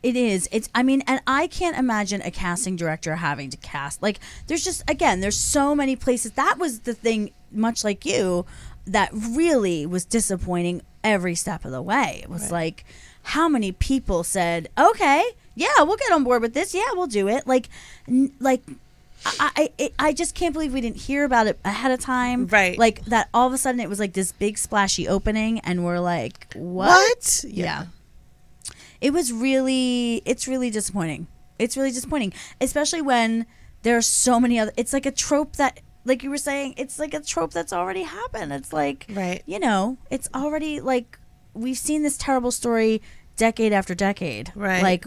It is. It's, I mean, and I can't imagine a casting director having to cast. Like, there's just, again, there's so many places. That was the thing, much like you, that really was disappointing every step of the way. It was like, how many people said, okay, yeah, we'll get on board with this. Yeah, we'll do it. Like, I just can't believe we didn't hear about it ahead of time. Right. Like, that all of a sudden it was like this big splashy opening and we're like, what? Yeah. It's really disappointing. It's really disappointing, especially when there are so many other, it's like a trope that, like you were saying, it's like a trope that's already happened. It's like, Right. you know, it's already like, we've seen this terrible story decade after decade. Right. Like,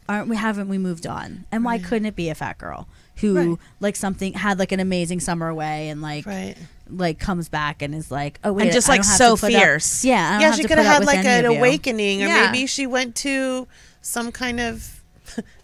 haven't we moved on? And why couldn't it be a fat girl who like had like an amazing summer away and like comes back and is like, oh wait, And just I like don't have so to put up- fierce. Yeah. I don't Yeah, have she to could put have up had with like any an of you. awakening, or Yeah. maybe she went to some kind of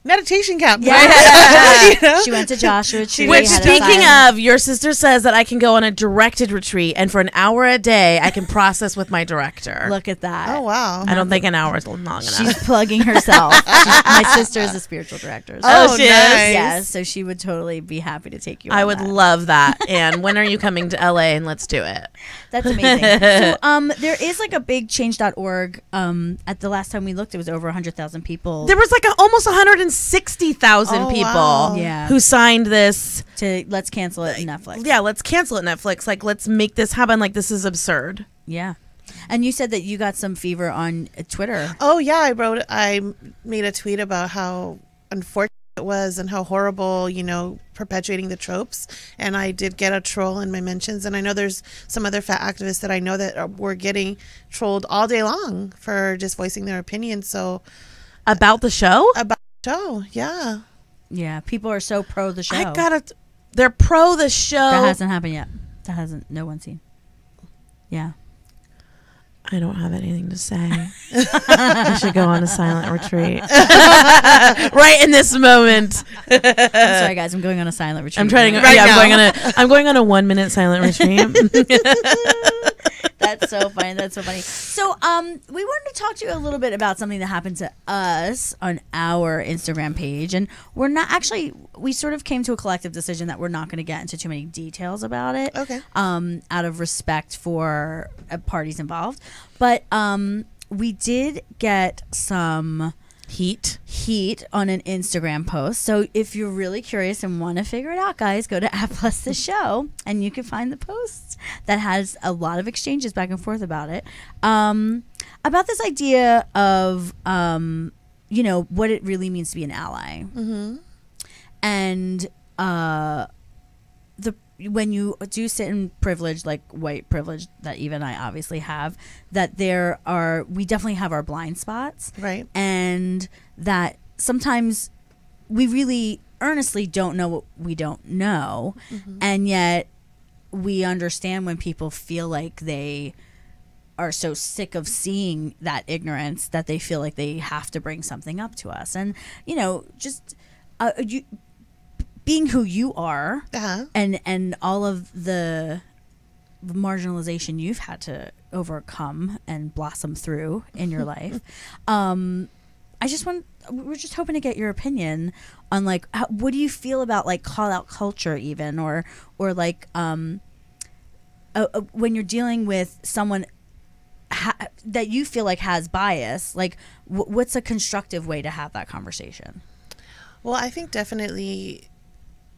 meditation camp. Yeah. Right? You know? She went to Joshua Tree. Which, had a speaking silent- of, your sister says that I can go on a directed retreat, and for an hour a day, I can process with my director. look at that. Oh wow. I don't think an hour is long enough. She's plugging herself. My sister is a spiritual director. So Oh, she is? nice. yes, so she would totally be happy to take you. I on would that. love that. And when are you coming to LA? And let's do it. That's amazing. So, there is like a big change.org. At the last time we looked, it was over 100,000 people There was like almost 160,000 Oh, people wow. Yeah. who signed this. to let's cancel it on Netflix. Yeah, let's cancel it, Netflix. Like, let's make this happen. Like, this is absurd. Yeah. And you said that you got some fever on Twitter. Oh yeah, I made a tweet about how unfortunate it was and how horrible, perpetuating the tropes. And I did get a troll in my mentions. And I know there's some other fat activists that I know that were getting trolled all day long for just voicing their opinion. So about the show? About the show, yeah. Yeah, people are so pro the show. They're pro the show. That hasn't happened yet. No one's seen. Yeah. I don't have anything to say. I should go on a silent retreat. Right in this moment. I'm sorry, guys. I'm going on a silent retreat. I'm trying. I'm going on a 1 minute silent retreat. That's so funny. That's so funny. So, we wanted to talk to you a little bit about something that happened to us on our Instagram page, and we sort of came to a collective decision that we're not going to get into too many details about it. Okay. Out of respect for parties involved, but we did get some heat on an Instagram post. So if you're really curious and want to figure it out, guys, go to @PlusThis show and you can find the post that has a lot of exchanges back and forth about it. About this idea of, what it really means to be an ally. Mm-hmm. And when you do sit in privilege, like white privilege that Eva and I obviously have, that we definitely have our blind spots. Right. And that sometimes we really earnestly don't know what we don't know. Mm-hmm. And yet we understand when people feel like they are so sick of seeing that ignorance that they feel like they have to bring something up to us. And, just being who you are, uh-huh. and all of the marginalization you've had to overcome and blossom through in your life, we're just hoping to get your opinion on what do you feel about call out culture even, or when you're dealing with someone that you feel like has bias, what's a constructive way to have that conversation? Well, I think definitely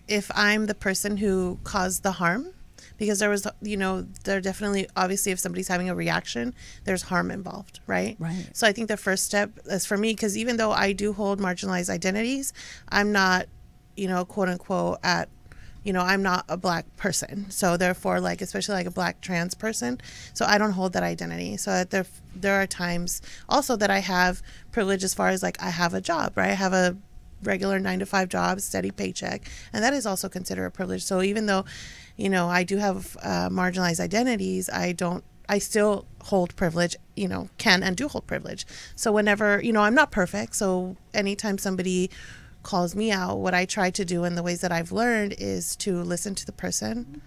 if I'm the person who caused the harm, because there definitely, obviously, if somebody's having a reaction, there's harm involved, right? Right. So I think the first step is for me, because even though I do hold marginalized identities, I'm not, quote unquote, I'm not a black person. So therefore, especially a black trans person, so I don't hold that identity. So there are times also that I have privilege as far as I have a job, right? I have a regular 9-to-5 job, steady paycheck, and that is also considered a privilege. So even though, I do have marginalized identities, I still hold privilege, can and do hold privilege. So whenever, I'm not perfect. So anytime somebody calls me out, what I try to do in the ways that I've learned is to listen to the person,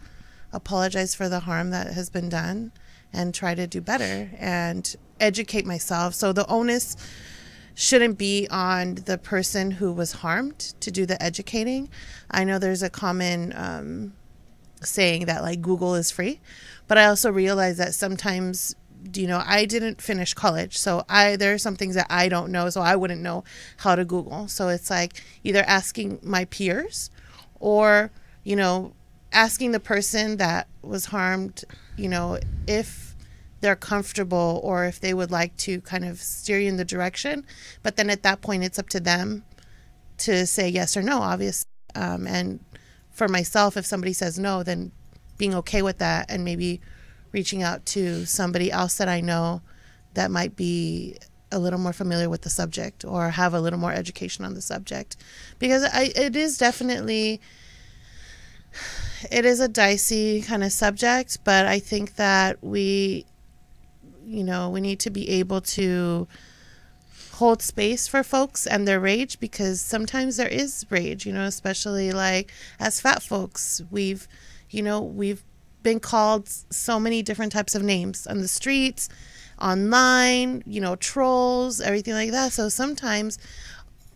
apologize for the harm that has been done, and try to do better and educate myself. So the onus shouldn't be on the person who was harmed to do the educating. I know there's a common saying that Google is free, but I also realize that sometimes, I didn't finish college, so there are some things that I don't know, so I wouldn't know how to Google. So it's either asking my peers or, asking the person that was harmed, if they're comfortable or if they would like to kind of steer you in the direction. But then at that point, it's up to them to say yes or no, obviously. And for myself, if somebody says no, then being okay with that and maybe reaching out to somebody else that I know that might be a little more familiar with the subject or have a little more education on the subject. Because it is a dicey kind of subject, but I think that we need to be able to hold space for folks and their rage, because sometimes there is rage, especially as fat folks, we've been called so many different types of names on the streets, online, trolls, everything like that. So sometimes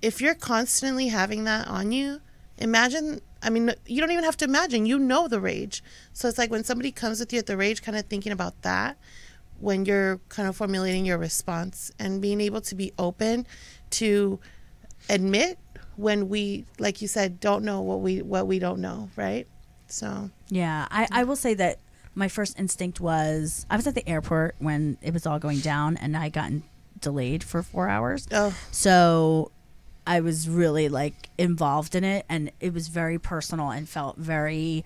if you're constantly having that on you, you don't even have to imagine, the rage. So it's when somebody comes with you at the rage, kind of thinking about that when you're kind of formulating your response and being able to be open to admit when we, like you said, don't know what we don't know, right? So yeah, I will say that my first instinct was, I was at the airport when it was all going down and I got delayed for 4 hours. Oh. So I was really like involved in it, and it was very personal and felt very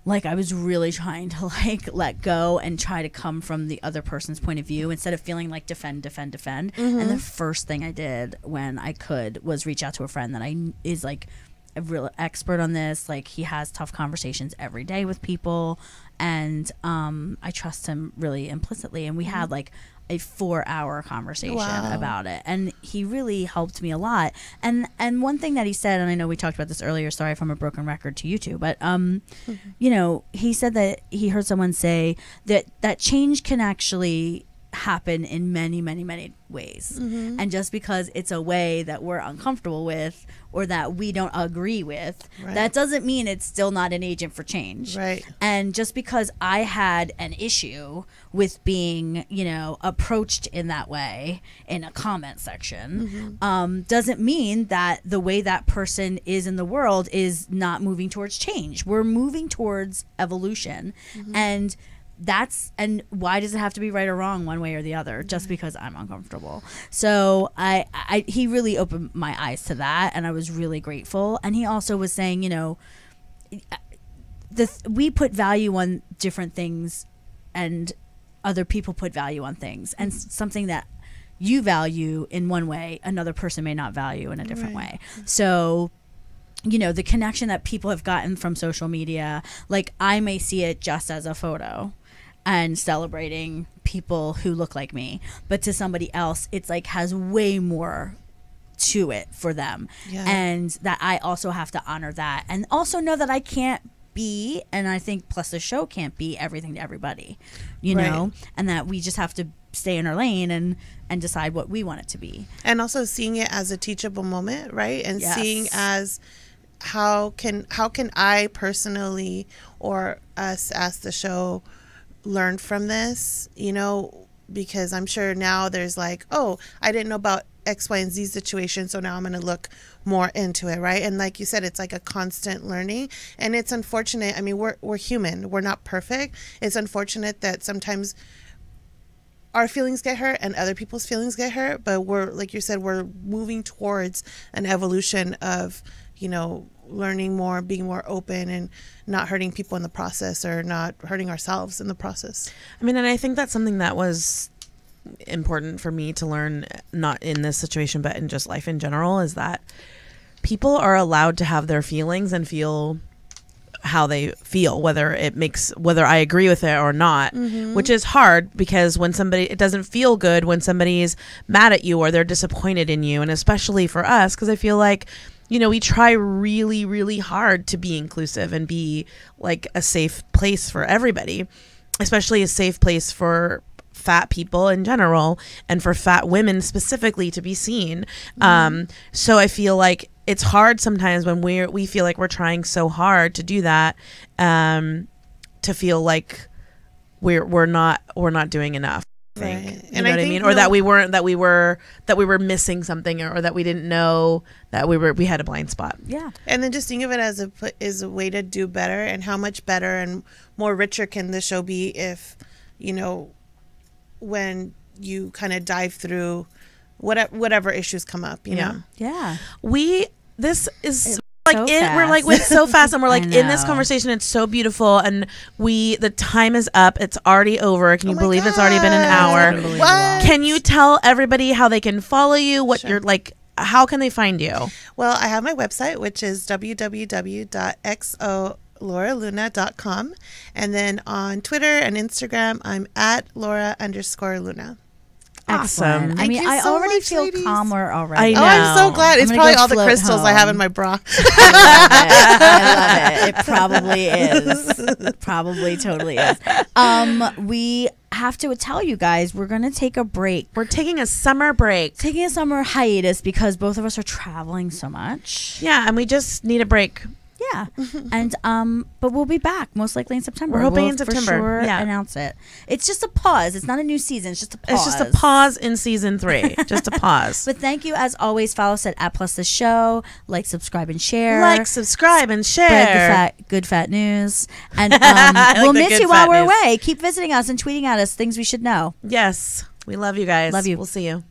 like I was really trying to like let go and try to come from the other person's point of view instead of feeling like defend. Mm-hmm. And the first thing I did when I could was reach out to a friend that is like a real expert on this. Like, he has tough conversations every day with people, and I trust him really implicitly. And we had like a 4-hour conversation about it, and he really helped me a lot. And one thing that he said, and I know we talked about this earlier, sorry if I'm a broken record to you two, but you know, he said that he heard someone say that change can actually happen in many ways, and just because it's a way that we're uncomfortable with or that we don't agree with, that doesn't mean it's still not an agent for change. Right. And just because I had an issue with being, you know, approached in that way in a comment section, doesn't mean that the way that person is in the world is not moving towards change. We're moving towards evolution, and why does it have to be right or wrong one way or the other just because I'm uncomfortable? So he really opened my eyes to that, and I was really grateful. And he also was saying, you know, we put value on different things and other people put value on things, and something that you value in one way, another person may not value in a different way. So, you know, the connection that people have gotten from social media, like, I may see it just as a photo and celebrating people who look like me, but to somebody else it's like has way more to it for them, and that I also have to honor that, and also know that I can't be, and I think plus the show can't be everything to everybody, you know, and that we just have to stay in our lane and decide what we want it to be, and also seeing it as a teachable moment, right? And seeing as how can I personally, or us as the show, learn from this, you know, because I'm sure now there's like, oh, I didn't know about X, Y, and Z situation, so now I'm going to look more into it, right? And like you said, it's like a constant learning, and it's unfortunate. I mean, we're human, we're not perfect. It's unfortunate that sometimes our feelings get hurt and other people's feelings get hurt, but we're, like you said, we're moving towards an evolution of, you know, learning more, being more open, and not hurting people in the process, or not hurting ourselves in the process. I mean, and I think that's something that was important for me to learn, not in this situation, but in just life in general, is that people are allowed to have their feelings and feel how they feel, whether I agree with it or not, which is hard, because when it doesn't feel good when somebody's mad at you or they're disappointed in you. And especially for us, because I feel like, you know, we try really, really hard to be inclusive and be like a safe place for everybody, especially a safe place for fat people in general, and for fat women specifically to be seen. So I feel like it's hard sometimes when we feel like we're trying so hard to do that, to feel like we're not doing enough. Right. You know what I mean? Or that we were missing something, or that we didn't know that we had a blind spot. Yeah. And then just think of it as a way to do better, and how much better and more richer can the show be if, you know, when you kind of dive through whatever ishes come up, you know? Yeah. This is we're like with so fast, and we're like in this conversation. It's so beautiful, and the time is up. It's already over. Can you believe it's already been an hour? What? Can you tell everybody how they can follow you? What you're like? How can they find you? Well, I have my website, which is www.xolauraluna.com, and then on Twitter and Instagram, I'm at Laura_Luna. Awesome. I mean, I already feel calmer already. I know. Oh, I'm so glad. It's probably all the crystals I have in my bra. I love it. It probably is. Probably totally is. We have to tell you guys, we're going to take a break. We're taking a summer break. Taking a summer hiatus because both of us are traveling so much. Yeah, and we just need a break. Yeah. And but we'll be back most likely in September. We're hoping we'll in September. For sure yeah. Announce it. It's just a pause. It's not a new season. It's just a pause. It's just a pause in season 3. Just a pause. But thank you as always. Follow us at PlusThis show. Like, subscribe, and share. Like, subscribe, and share. Spread the good fat news. And we'll miss you while we're away. Keep visiting us and tweeting at us things we should know. Yes. We love you guys. Love you. We'll see you.